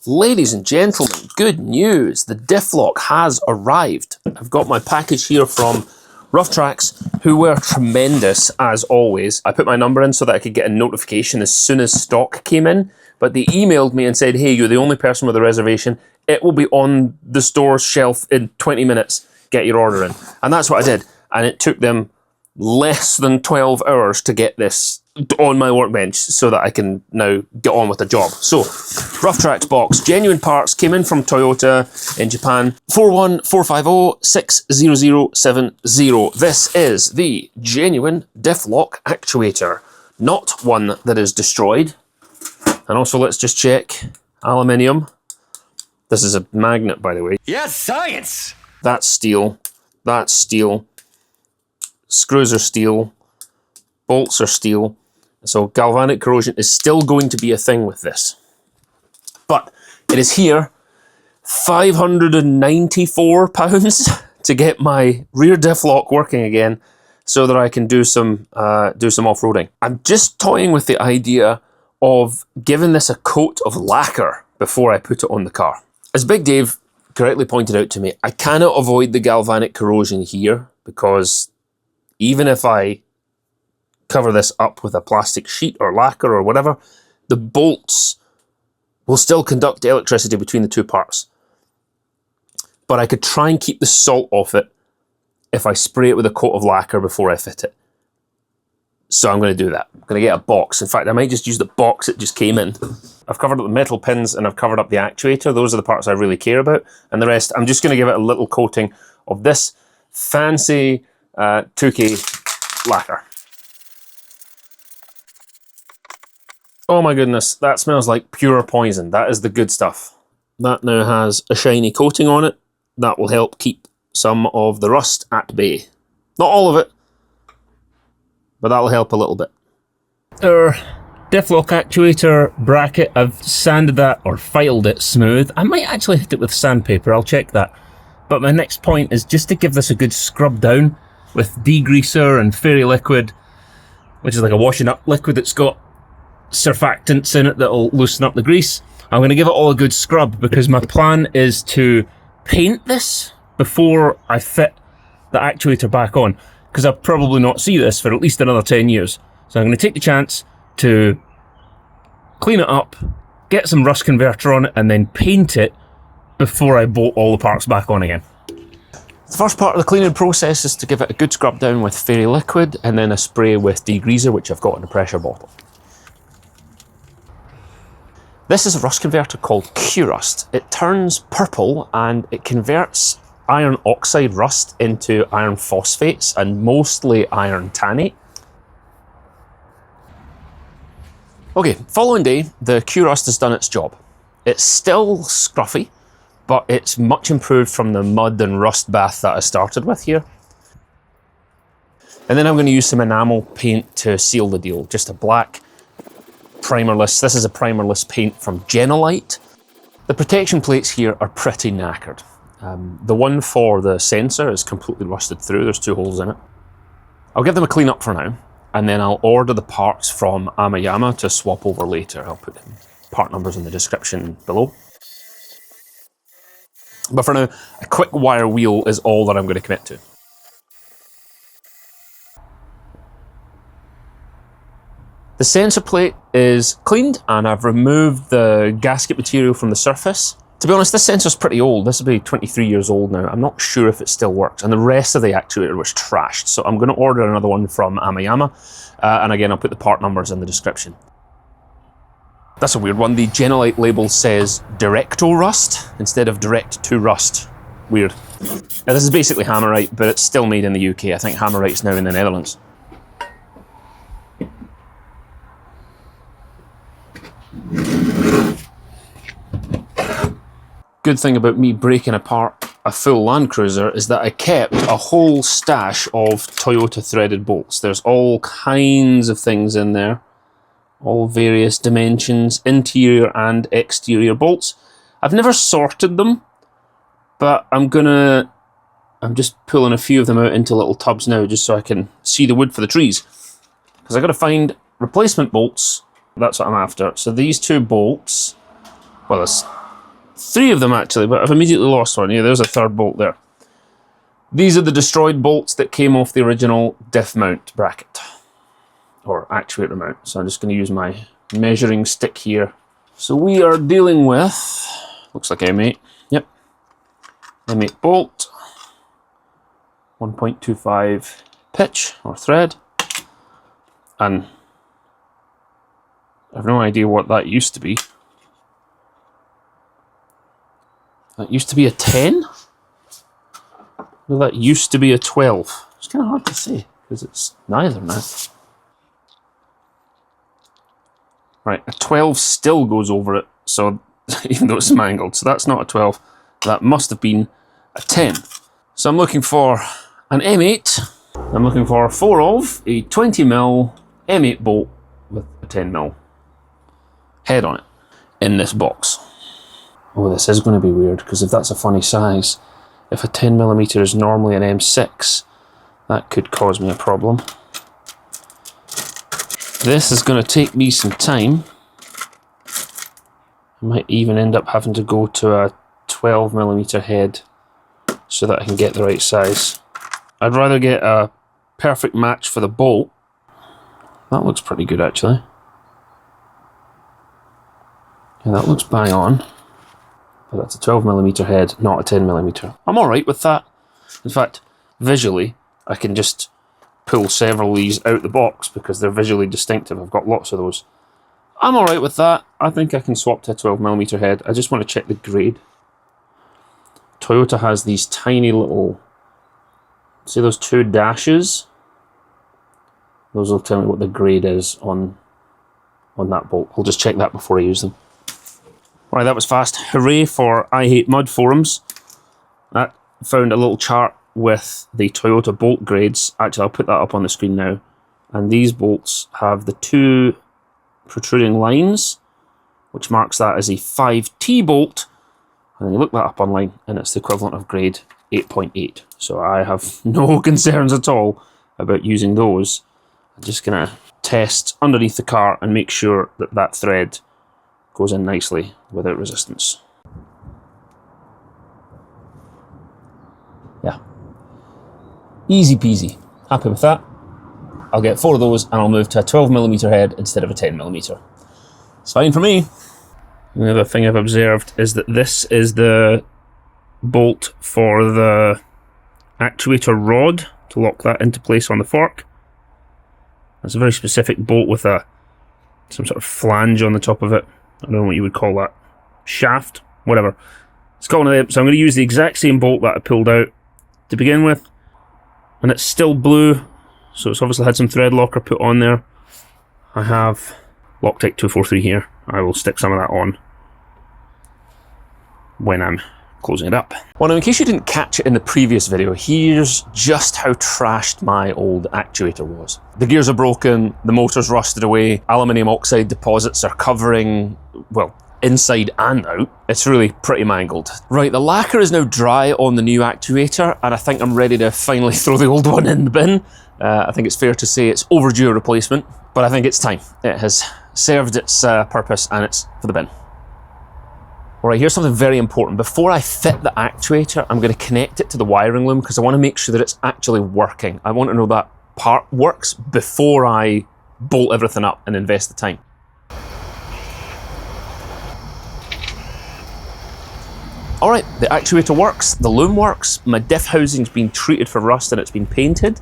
Ladies and gentlemen, good news. The diff lock has arrived. I've got my package here from Rough Tracks, who were tremendous as always. I put my number in so that I could get a notification as soon as stock came in, but they emailed me and said, hey, you're the only person with a reservation. It will be on the store's shelf in 20 minutes. Get your order in. And that's what I did. And it took them less than 12 hours to get this on my workbench so that I can now get on with the job. So, Rough Tracks box, genuine parts, came in from Toyota in Japan, 414506070. This is the genuine diff lock actuator, not one that is destroyed. And also, let's just check, aluminium. This is a magnet, by the way. Yes, science! That's steel, that's steel. Screws are steel, bolts are steel, so galvanic corrosion is still going to be a thing with this. But it is here, £594 to get my rear diff lock working again so that I can do some off-roading. I'm just toying with the idea of giving this a coat of lacquer before I put it on the car. As Big Dave correctly pointed out to me, I cannot avoid the galvanic corrosion here because even if I cover this up with a plastic sheet or lacquer or whatever, the bolts will still conduct electricity between the two parts. But I could try and keep the salt off it if I spray it with a coat of lacquer before I fit it. So I'm going to do that. I'm going to get a box. In fact, I might just use the box that just came in. I've covered up the metal pins and I've covered up the actuator. Those are the parts I really care about. And the rest, I'm just going to give it a little coating of this fancy 2K lacquer. Oh my goodness, that smells like pure poison. That is the good stuff. That now has a shiny coating on it. That will help keep some of the rust at bay. Not all of it, but that'll help a little bit. Our diff lock actuator bracket, I've sanded that or filed it smooth. I might actually hit it with sandpaper, I'll check that. But my next point is just to give this a good scrub down with degreaser and fairy liquid, which is like a washing up liquid that's got surfactants in it that'll loosen up the grease. I'm going to give it all a good scrub because my plan is to paint this before I fit the actuator back on, because I'll probably not see this for at least another 10 years. So I'm going to take the chance to clean it up, get some rust converter on it, and then paint it before I bolt all the parts back on again. The first part of the cleaning process is to give it a good scrub down with fairy liquid and then a spray with degreaser, which I've got in a pressure bottle. This is a rust converter called Kurust. It turns purple and it converts iron oxide rust into iron phosphates and mostly iron tannate. Okay, following day, the Kurust has done its job. It's still scruffy, but it's much improved from the mud and rust bath that I started with here. And then I'm going to use some enamel paint to seal the deal. Just a black primerless, this is a primerless paint from Jenolite. The protection plates here are pretty knackered. The one for the sensor is completely rusted through, there's 2 holes in it. I'll give them a clean up for now, and then I'll order the parts from Amayama to swap over later. I'll put part numbers in the description below. But for now, a quick wire wheel is all that I'm going to commit to. The sensor plate is cleaned and I've removed the gasket material from the surface. To be honest, this sensor's pretty old. This will be 23 years old now. I'm not sure if it still works. And the rest of the actuator was trashed. So I'm going to order another one from Amayama. And again, I'll put the part numbers in the description. That's a weird one. The Jenolite label says Directo Rust instead of Direct to Rust. Weird. Now, this is basically Hammerite, but it's still made in the UK. I think Hammerite's now in the Netherlands. Good thing about me breaking apart a full Land Cruiser is that I kept a whole stash of Toyota threaded bolts. There's all kinds of things in there. All various dimensions, interior and exterior bolts. I've never sorted them, but I'm just pulling a few of them out into little tubs now just so I can see the wood for the trees. Because I've got to find replacement bolts. That's what I'm after. So these 2 bolts, well, there's 3 of them actually, but I've immediately lost one. Yeah, there's a 3rd bolt there. These are the destroyed bolts that came off the original diff mount bracket, or actuator mount. So I'm just going to use my measuring stick here. So we are dealing with, looks like M8, yep, M8 bolt, 1.25 pitch or thread, and I have no idea what that used to be. That used to be a 10? No, that used to be a 12. It's kind of hard to say, because it's neither now. Right, a 12 still goes over it, so even though it's mangled, so that's not a 12. That must have been a 10. So I'm looking for an M8. I'm looking for 4 of a 20mm M8 bolt with a 10mm head on it in this box. Oh, this is going to be weird, because if that's a funny size, if a 10mm is normally an M6, that could cause me a problem. This is going to take me some time. I might even end up having to go to a 12mm head so that I can get the right size. I'd rather get a perfect match for the bolt. That looks pretty good actually. Yeah, that looks bang on. But that's a 12mm head, not a 10mm. I'm alright with that. In fact, visually, I can just pull several of these out the box because they're visually distinctive. I've got lots of those. I'm alright with that. I think I can swap to a 12mm head. I just want to check the grade. Toyota has these tiny little, see those 2 dashes? Those will tell me what the grade is on that bolt. I'll just check that before I use them. Right, that was fast. Hooray for I Hate Mud forums. That found a little chart with the Toyota bolt grades. Actually, I'll put that up on the screen now. And these bolts have the 2 protruding lines, which marks that as a 5T bolt. And then you look that up online, and it's the equivalent of grade 8.8. So I have no concerns at all about using those. I'm just going to test underneath the car and make sure that that thread goes in nicely without resistance. Yeah. Easy peasy. Happy with that. I'll get 4 of those and I'll move to a 12mm head instead of a 10mm. It's fine for me. The other thing I've observed is that this is the bolt for the actuator rod to lock that into place on the fork. That's a very specific bolt with some sort of flange on the top of it. I don't know what you would call that. Shaft? Whatever. It's got one of them, so I'm going to use the exact same bolt that I pulled out to begin with. And it's still blue, so it's obviously had some thread locker put on there. I have Loctite 243 here. I will stick some of that on when I'm closing it up. Well, now in case you didn't catch it in the previous video, here's just how trashed my old actuator was. The gears are broken, the motor's rusted away, aluminium oxide deposits are covering, well, inside and out. It's really pretty mangled. Right, the lacquer is now dry on the new actuator, and I think I'm ready to finally throw the old one in the bin. I think it's fair to say it's overdue a replacement, but I think it's time. It has served its purpose, and it's for the bin. All right, here's something very important. Before I fit the actuator, I'm going to connect it to the wiring loom because I want to make sure that it's actually working. I want to know that part works before I bolt everything up and invest the time. All right, the actuator works, the loom works, my diff housing's been treated for rust and it's been painted.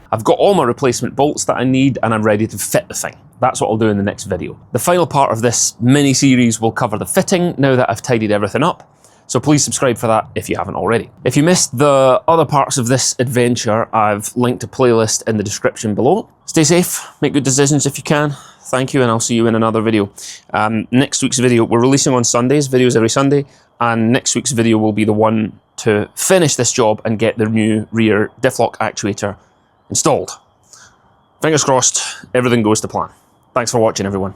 I've got all my replacement bolts that I need and I'm ready to fit the thing. That's what I'll do in the next video. The final part of this mini-series will cover the fitting now that I've tidied everything up. So please subscribe for that if you haven't already. If you missed the other parts of this adventure, I've linked a playlist in the description below. Stay safe, make good decisions if you can. Thank you, and I'll see you in another video. Next week's video, we're releasing on Sundays, videos every Sunday, and next week's video will be the one to finish this job and get the new rear diff lock actuator installed. Fingers crossed, everything goes to plan. Thanks for watching, everyone.